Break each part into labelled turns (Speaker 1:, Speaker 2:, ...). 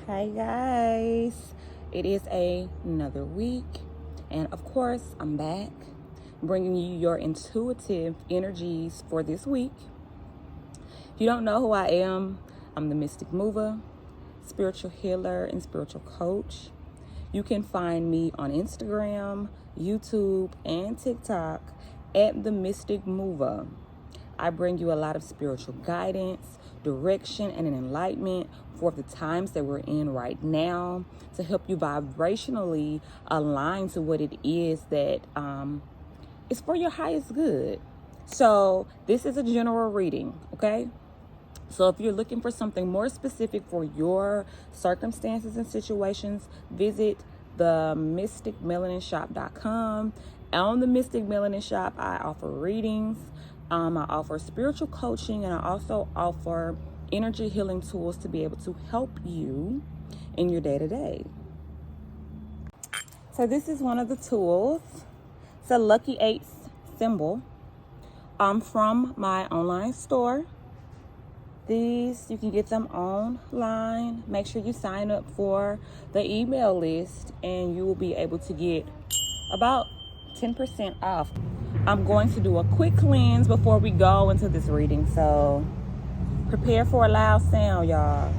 Speaker 1: Hi guys, it is another week, and of course I'm back bringing you your intuitive energies for this week. If you don't know who I am, I'm the Mystic Mover, spiritual healer, and spiritual coach. You can find me on Instagram, YouTube, and TikTok at the Mystic Mover. I bring you a lot of spiritual guidance, direction, and an enlightenment for the times that we're in right now to help you vibrationally align to what it is that is for your highest good. So this is a general reading, okay? So if you're looking for something more specific for your circumstances and situations, visit the mysticmelaninshop.com. On the Mystic Melanin Shop, I offer readings, I offer spiritual coaching, and I also offer energy healing tools to be able to help you in your day-to-day. So this is one of the tools. It's a Lucky 8 symbol from my online store. These, you can get them online. Make sure you sign up for the email list and you will be able to get about 10% off. I'm going to do a quick cleanse before we go into this reading, so prepare for a loud sound, y'all.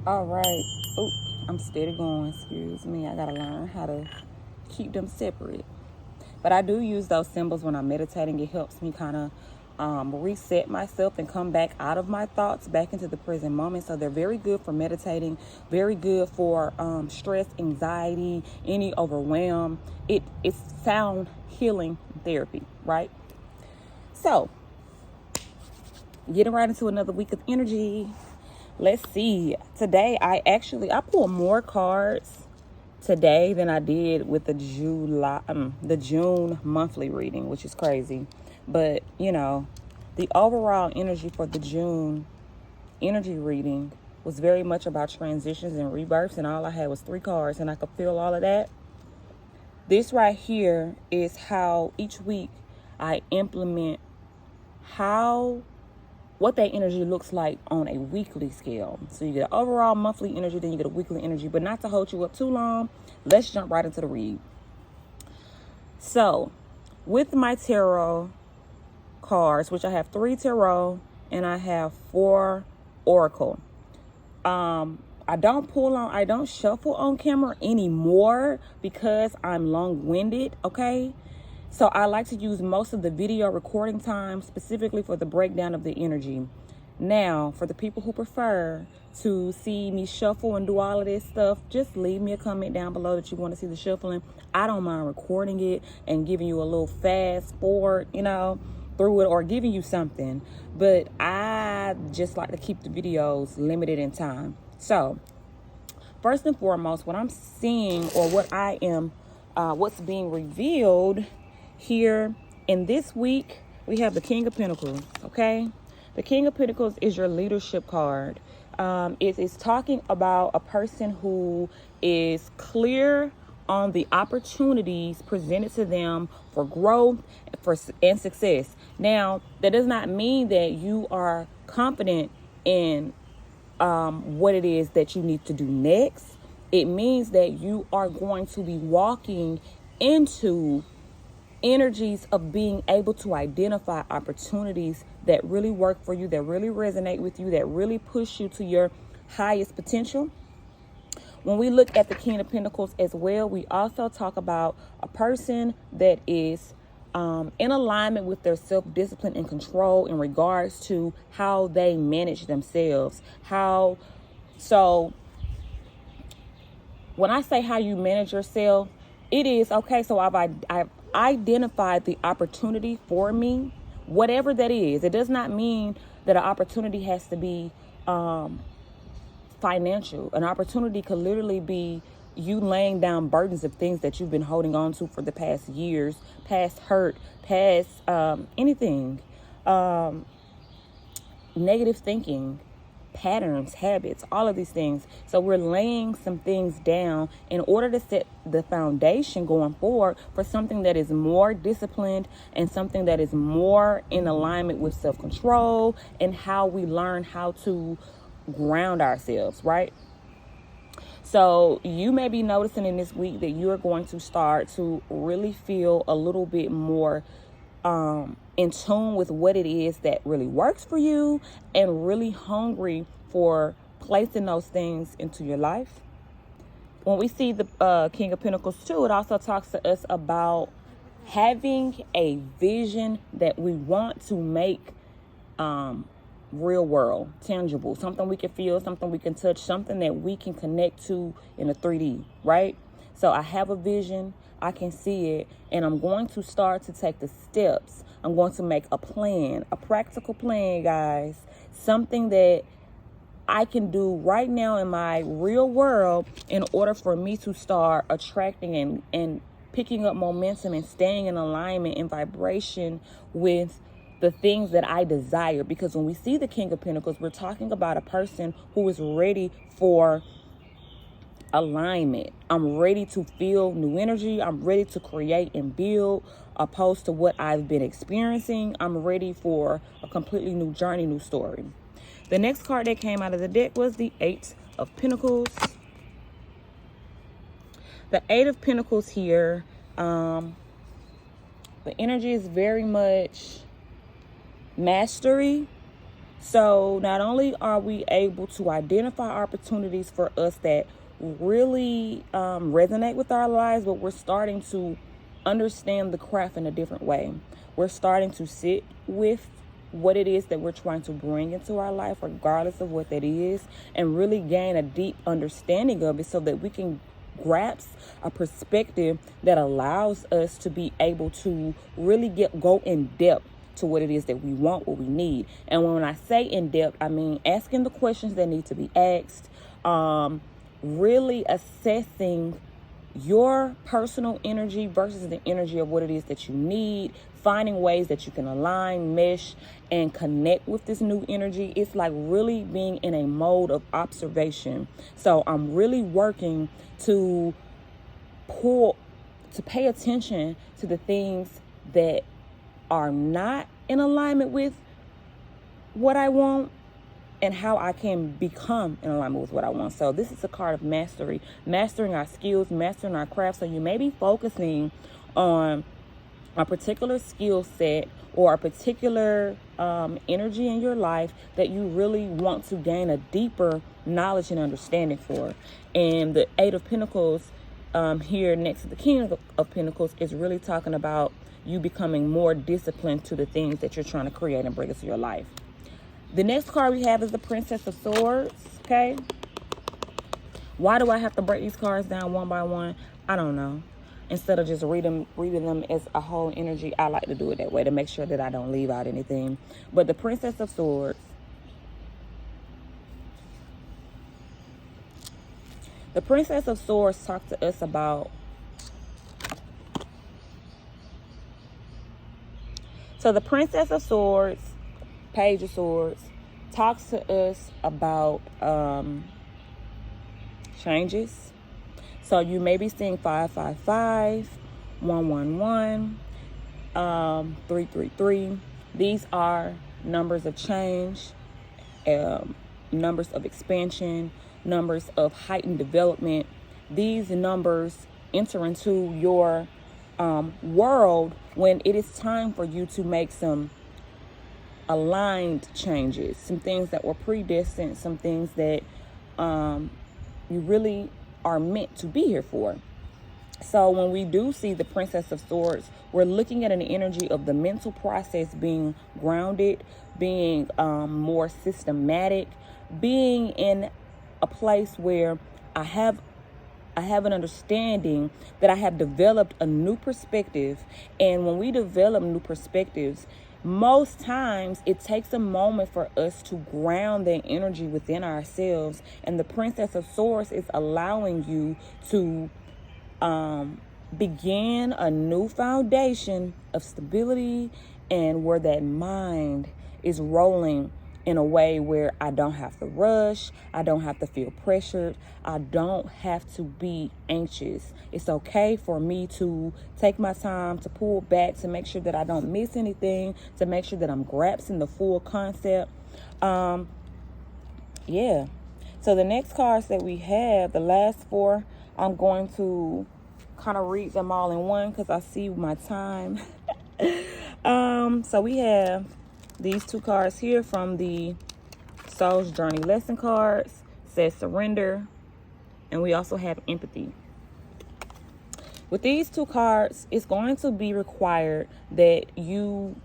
Speaker 1: All right. Oh, I'm steady going. Excuse me. I gotta learn how to keep them separate. But I do use those symbols when I'm meditating. It helps me kind of reset myself and come back out of my thoughts, back into the present moment. So they're very good for meditating, very good for stress, anxiety, any overwhelm. It's sound healing therapy, right? So, getting right into another week of energy. Let's see. Today, I pulled more cards today than I did with the June monthly reading, which is crazy. But, you know, the overall energy for the June energy reading was very much about transitions and rebirths, and all I had was 3 cards, and I could feel all of that. This right here is how each week I implement what that energy looks like on a weekly scale. So you get an overall monthly energy, then you get a weekly energy. But not to hold you up too long, let's jump right into the read. So, with my tarot cards, which I have 3 tarot and I have 4 oracle. I don't shuffle on camera anymore because I'm long-winded, okay? So I like to use most of the video recording time specifically for the breakdown of the energy. Now, for the people who prefer to see me shuffle and do all of this stuff, just leave me a comment down below that you want to see the shuffling. I don't mind recording it and giving you a little fast forward, through it, or giving you something. But I just like to keep the videos limited in time. So, first and foremost, what I'm seeing, or what's being revealed here in this week, we have the King of Pentacles, okay? The King of Pentacles is your leadership card. It is talking about a person who is clear on the opportunities presented to them for growth and success. Now, that does not mean that you are confident in what it is that you need to do next. It means that you are going to be walking into energies of being able to identify opportunities that really work for you, that really resonate with you, that really push you to your highest potential. When we look at the King of Pentacles as well, we also talk about a person that is in alignment with their self-discipline and control in regards to how they manage themselves. So when I say how you manage yourself, it is, okay, so I've identified the opportunity for me, whatever that is. It does not mean that an opportunity has to be financial. An opportunity could literally be you laying down burdens of things that you've been holding on to for the past years, past hurt, past anything, negative thinking, patterns, habits, all of these things. So we're laying some things down in order to set the foundation going forward for something that is more disciplined and something that is more in alignment with self-control and how we learn how to ground ourselves, right? So you may be noticing in this week that you're going to start to really feel a little bit more in tune with what it is that really works for you and really hungry for placing those things into your life. When we see the King of Pentacles too, it also talks to us about having a vision that we want to make real world, tangible, something we can feel, something we can touch, something that we can connect to in a 3D, right? So I have a vision, I can see it, and I'm going to start to take the steps. I'm going to make a plan, a practical plan, guys, something that I can do right now in my real world in order for me to start attracting and picking up momentum and staying in alignment and vibration with the things that I desire. Because when we see the King of Pentacles, we're talking about a person who is ready for alignment. I'm ready to feel new energy. I'm ready to create and build opposed to what I've been experiencing. I'm ready for a completely new journey, new story. The next card that came out of the deck was the Eight of Pentacles. The Eight of Pentacles here, the energy is very much mastery. So not only are we able to identify opportunities for us that really resonate with our lives, but we're starting to understand the craft in a different way. We're starting to sit with what it is that we're trying to bring into our life, regardless of what that is, and really gain a deep understanding of it so that we can grasp a perspective that allows us to be able to really go in depth to what it is that we want, what we need. And when I say in depth, I mean asking the questions that need to be asked, really assessing your personal energy versus the energy of what it is that you need, finding ways that you can align, mesh, and connect with this new energy. It's like really being in a mode of observation. So I'm really working to pay attention to the things that are not in alignment with what I want and how I can become in alignment with what I want. So this is a card of mastery, mastering our skills, mastering our craft. So you may be focusing on a particular skill set or a particular energy in your life that you really want to gain a deeper knowledge and understanding for. And the Eight of Pentacles here next to the King of Pentacles is really talking about you becoming more disciplined to the things that you're trying to create and bring into your life. The next card we have is the Princess of Swords, okay? Why do I have to break these cards down one by one? I don't know. Instead of just reading them as a whole energy, I like to do it that way to make sure that I don't leave out anything. But the Princess of Swords. The Princess of Swords talks to us about... So the Princess of Swords, Page of Swords, talks to us about changes. So you may be seeing 555, 111, 333. These are numbers of change, numbers of expansion, numbers of heightened development. These numbers enter into your world when it is time for you to make some aligned changes, some things that were predestined, some things that you really are meant to be here for. So when we do see the Princess of Swords, we're looking at an energy of the mental process being grounded, being more systematic, being in a place where I have an understanding that I have developed a new perspective. And when we develop new perspectives, most times it takes a moment for us to ground that energy within ourselves. And the Princess of Swords is allowing you to begin a new foundation of stability and where that mind is rolling in a way where I don't have to rush. I don't have to feel pressured. I don't have to be anxious. It's okay for me to take my time, to pull back, to make sure that I don't miss anything, to make sure that I'm grasping the full concept. Yeah. So the next cards that we have, the last four, I'm going to kind of read them all in one because I see my time. So we have these two cards here from the Soul's Journey lesson cards. Says surrender, and we also have empathy. With these two cards, it's going to be required that you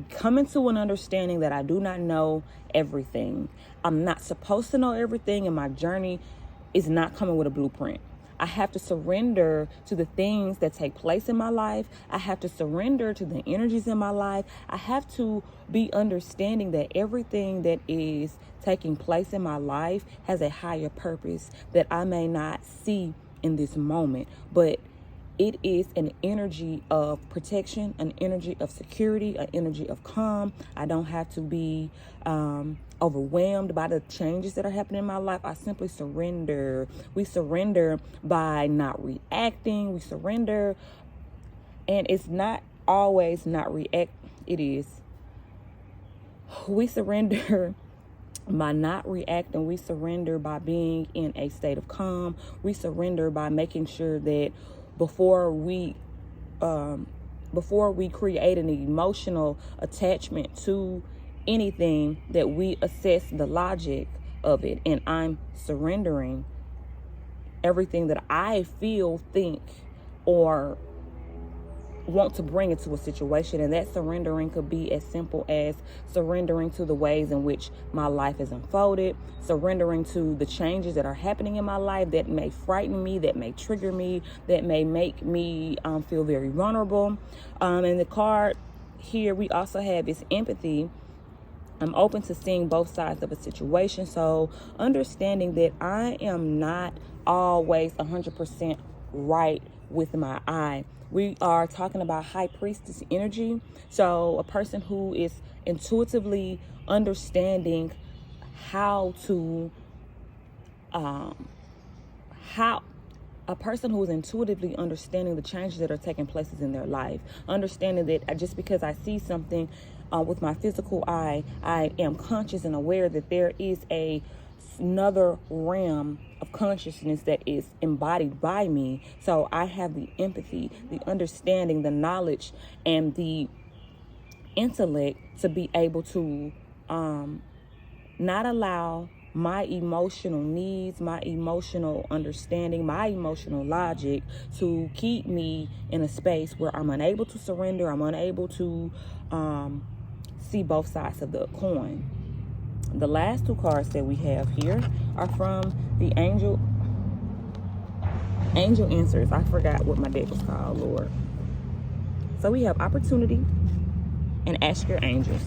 Speaker 1: come into an understanding that I do not know everything. I'm not supposed to know everything, and my journey is not coming with a blueprint. I have to surrender to the things that take place in my life. I have to surrender to the energies in my life. I have to be understanding that everything that is taking place in my life has a higher purpose that I may not see in this moment, but it is an energy of protection, an energy of security, an energy of calm. I don't have to be overwhelmed by the changes that are happening in my life. I simply surrender. We surrender by not reacting. We surrender. And it's not always not react. It is. We surrender by not reacting. We surrender by being in a state of calm. We surrender by making sure that before we create an emotional attachment to anything, that we assess the logic of it. And I'm surrendering everything that I feel, think, or want to bring into a situation. And that surrendering could be as simple as surrendering to the ways in which my life is unfolded, surrendering to the changes that are happening in my life that may frighten me, that may trigger me, that may make me feel very vulnerable. And the card here we also have is empathy. I'm open to seeing both sides of a situation. So understanding that I am not always 100% right with my eye. We are talking about high priestess energy. So a person who is intuitively understanding how to, a person who is intuitively understanding the changes that are taking places in their life, understanding that just because I see something with my physical eye, I am conscious and aware that there is another realm of consciousness that is embodied by me. So I have the empathy, the understanding, the knowledge, and the intellect to be able to not allow my emotional needs, my emotional understanding, my emotional logic to keep me in a space where I'm unable to surrender. I'm unable to see both sides of the coin. The last two cards that we have here are from the angel answers. I forgot what my deck was called, Lord. So we have opportunity and ask your angels.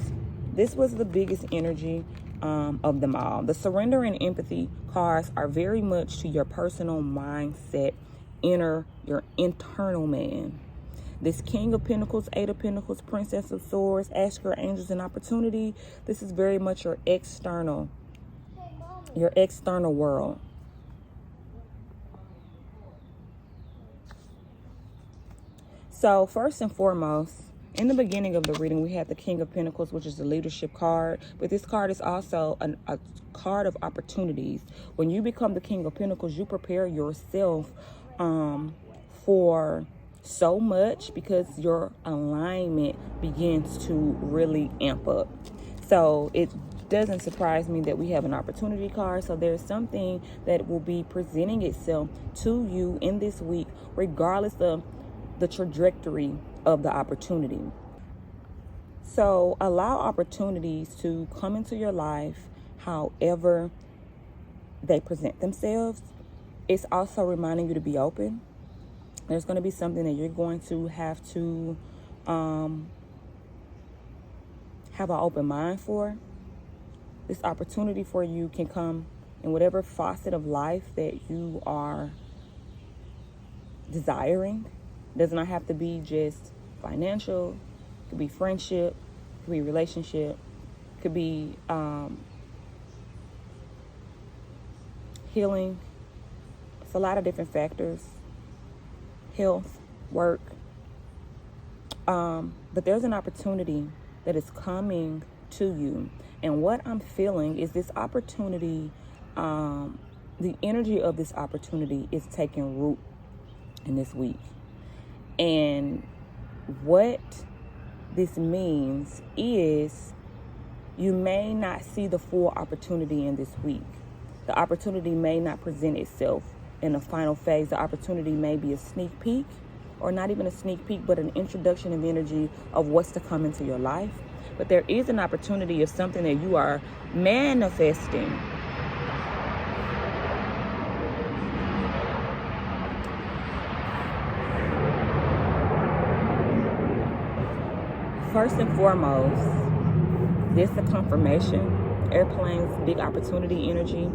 Speaker 1: This was the biggest energy of them all. The surrender and empathy cards are very much to your personal mindset, your internal man. This King of Pentacles, Eight of Pentacles, Princess of Swords, ask your angels an opportunity. This is very much your external world. So first and foremost, in the beginning of the reading, we have the King of Pentacles, which is the leadership card. But this card is also a card of opportunities. When you become the King of Pentacles, you prepare yourself for so much because your alignment begins to really amp up. So it doesn't surprise me that we have an opportunity card. So there's something that will be presenting itself to you in this week, regardless of the trajectory of the opportunity. So allow opportunities to come into your life however they present themselves. It's also reminding you to be open. There's going to be something that you're going to have an open mind for. This opportunity for you can come in whatever facet of life that you are desiring. It does not have to be just financial. It could be friendship. It could be relationship. Could be healing. It's a lot of different factors. Health, work. But there's an opportunity that is coming to you. And what I'm feeling is this opportunity, the energy of this opportunity is taking root in this week. And what this means is you may not see the full opportunity in this week. The opportunity may not present itself in the final phase. The opportunity may be a sneak peek, or not even a sneak peek, but an introduction of energy of what's to come into your life. But there is an opportunity of something that you are manifesting. First and foremost, this is a confirmation. Airplanes, big opportunity energy.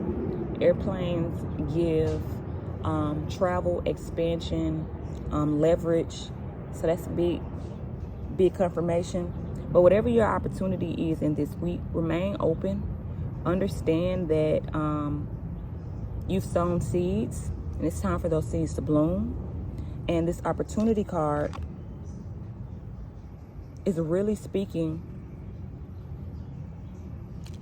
Speaker 1: Airplanes give travel, expansion, leverage. So that's big confirmation. But whatever your opportunity is in this week, remain open. Understand that you've sown seeds, and it's time for those seeds to bloom. And this opportunity card is really speaking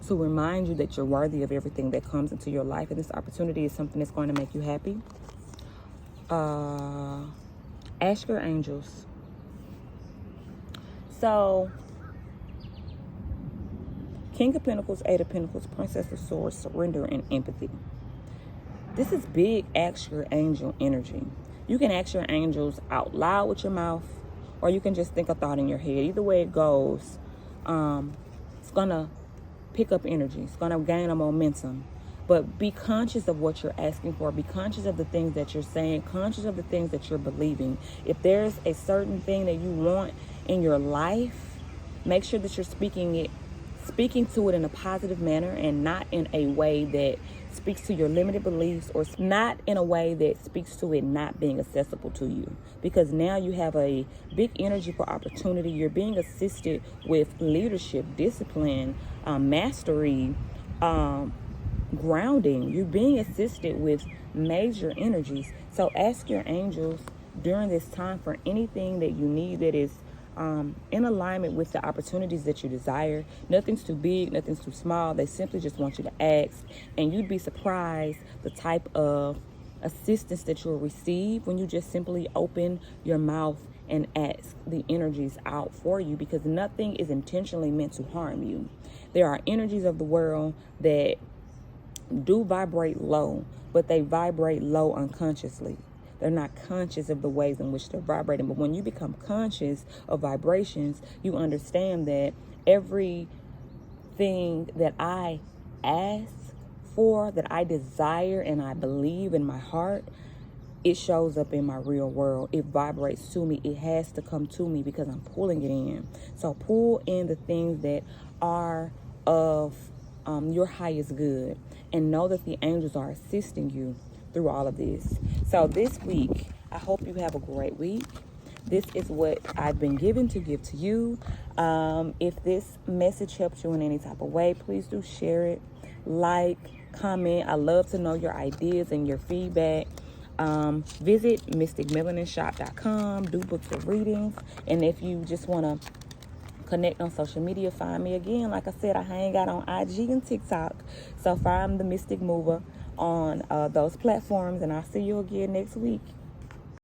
Speaker 1: to remind you that you're worthy of everything that comes into your life. And this opportunity is something that's going to make you happy. Ask your angels. So, King of Pentacles, Eight of Pentacles, Princess of Swords, surrender and empathy. This is big ask your angel energy. You can ask your angels out loud with your mouth, or you can just think a thought in your head. Either way it goes, it's going to pick up energy. It's going to gain a momentum. But be conscious of what you're asking for. Be conscious of the things that you're saying. Conscious of the things that you're believing. If there's a certain thing that you want in your life, make sure that you're speaking to it in a positive manner, and not in a way that speaks to your limited beliefs, or not in a way that speaks to it not being accessible to you. Because now you have a big energy for opportunity. You're being assisted with leadership, discipline, mastery, grounding. You're being assisted with major energies. So ask your angels during this time for anything that you need that is in alignment with the opportunities that you desire. Nothing's too big, nothing's too small. They simply just want you to ask, and you'd be surprised the type of assistance that you'll receive when you just simply open your mouth and ask the energies out for you, because nothing is intentionally meant to harm you. There are energies of the world that do vibrate low, but they vibrate low unconsciously. They're not conscious of the ways in which they're vibrating. But when you become conscious of vibrations, you understand that everything that I ask for, that I desire, and I believe in my heart, it shows up in my real world. It vibrates to me. It has to come to me because I'm pulling it in. So pull in the things that are of your highest good, and know that the angels are assisting you through all of this. So this week, I hope you have a great week. This is what I've been given to give to you. If this message helped you in any type of way, please do share it, like, comment. I love to know your ideas and your feedback. Visit mysticmelaninshop.com, do books of readings. And if you just want to connect on social media, find me again. Like I said, I hang out on IG and TikTok. So find the Mystic Mover on those platforms, and I'll see you again next week.